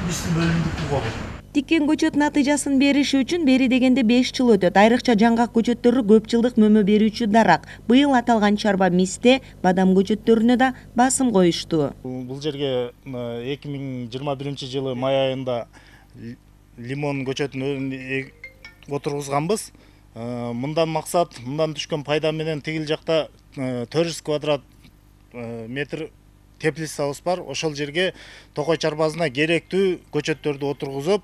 мисти бөлүмдүк болгон. Тиккен көчөт натыйжасын бериши үчүн бери дегенде 5 жыл өтөт. Айрыкча жаңгак көчөттөрү көп жылдык мөмө берүүчү дарак. Быйыл аталган чарба мисте, бадам көчөттөрүнө да басым коюшту. Бул жерге 2021 жылы май айында лимон көчөтүн отургузганбыз. Мындан максат, мындан түшкөн пайда менен тигил жакта 400 квадрат метр теплицабыз бар. Ошол жерге токой чарбасына керектүү көчөттөрдү отургузуп,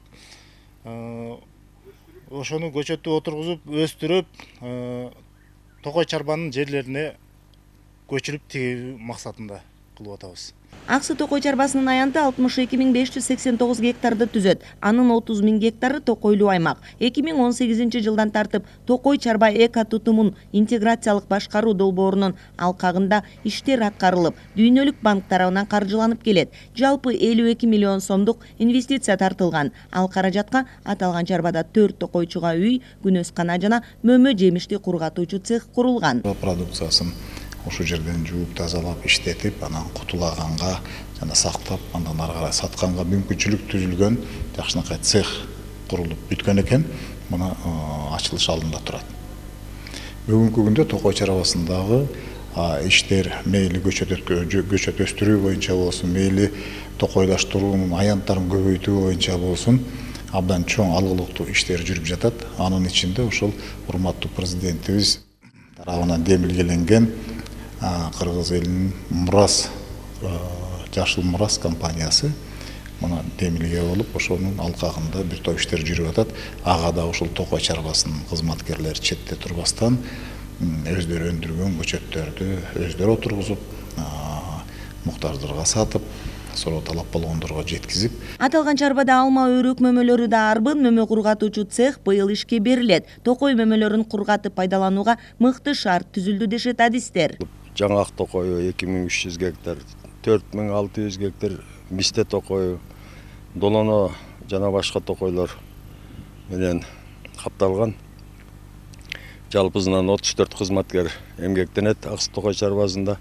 ошону көчөттү отургузуп, өстүрүп, токой чарбанын жерлерине көчүрүп тигүү максатында кылып атабыз. Аксы токой чарбасынын аянты 62.589 гектарды түзөт. Анын 30.000 гектары токойлуу аймак. 2018 жылдан тартып токой чарба эко тутумун интеграциялык башкаруу долбоорунун алкагында иштер аткарылып, дүйнөлүк банк тарабынан каржыланып келет. Жалпы 52 миллион сомдук инвестиция тартылган. Ал каражатка аталган чарбада 4 токойчуга үй, күнөскана жана мөмө жемишти кургатуучу цех курулган. Продукциясын ошол жерден жууп тазалап иштетип, анан кутулаганга жана сактап, андан ары карай сатканга мүмкүнчүлүк түзүлгөн жакшынакай цех курулуп бүткөн экен. Мына ачылыш алдында турат. Бүгүнкү күндө токой чарбасындагы иштер мейли көчөт өстүрүү боюнча болсун, мейли токойлаштыруунун аянттарын көбөйтүү боюнча болсун, абдан чоң алгылыктуу иштер жүрүп жатат. Анын ичинде ошол урматтуу президентибиз тарабынан демилгеленген Кыргыз элинин Мурас, Жашыл Мурас компаниясы мына демилге болуп, ошонун алкагында бир топ иштер жүрүп атат. Ага да ошол токой чарбасынын кызматкерлери четте турбастан өздөрү өндүргөн көчөттөрдү өздөрү отургузуп, муктаждарга сатып, суроо талап болгондорго жеткизип. Аталган чарбада алма өрүк мөмөлөрү да арбын, мөмө кургатуучу цех быйыл ишке берилет. Токой мөмөлөрүн кургатып пайдаланууга мыкты шарт түзүлдү дешет адистер. Жаңгак токою 2300 гектар, 4600 гектар мисте токою, долоно жана башка токойлор менен капталган. Жалпысынан 34 кызматкер эмгектенет Аксы токой чарбасында.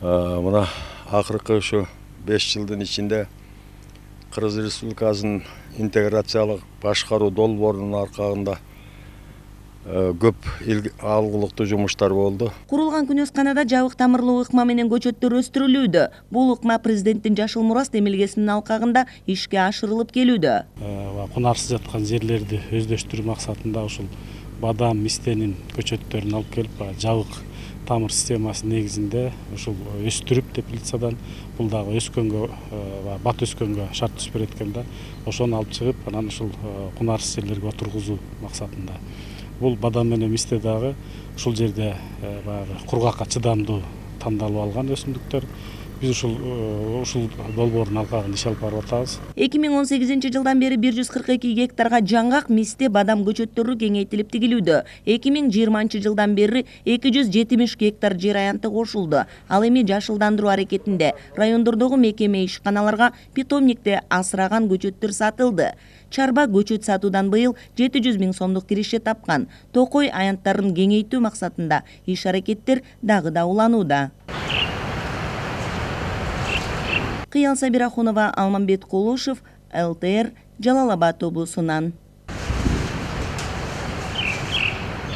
Мына акыркы ушу 5 жылдын ичинде Кыргыз Республикасынын интеграциялык башкаруу долбоорунун аркагында көп алгылыктуу жумуштар болду. Курулган күнөсканада жабык тамырлуу ыкма менен көчөттөр өстүрүлүүдө. Бул ыкма президенттин Жашыл Мурас демилгесинин алкагында ишке ашырылып келүүдө. Кунарсыз жаткан жерлерди өздөштүрүү максатында ушул бадам, мистенин көчөттөрүн алып келип, жабык тамыр системасы негизинде ушул өстүрүп теплицадан, бул дагы өскөнгө, бат өскөнгө шарт түшүп берет экен да. Ошону алып чыгып, анан ушул кунарсыз жерлерге отургузуу максатында. Бул бадам менен мисте дагы ушул жерде кургакка чыдамдуу тандалып алган өсүмдүктөр. Биз ушул долбоордун алкагында иш алып барып атабыз. 2018 жылдан бери 142 гектарга жаңгак, мисте, бадам көчөттөрү кеңейтилип тигилүүдө. 2020 жылдан бери 270 гектар жер аянты кошулду. Ал эми жашылдандыруу аракетинде райондордогу мекеме ишканаларга питомникте асыраган көчөттөр сатылды. Чарба көчөт сатуудан быйыл 700 000 сомдук киреше тапкан. Токой аянттарын кеңейтүү максатында иш аракеттер дагы да уланууда. Кыял Сабирахунова, Алмамбет Кулушев, ЛТР, Жалал Абад облусунан.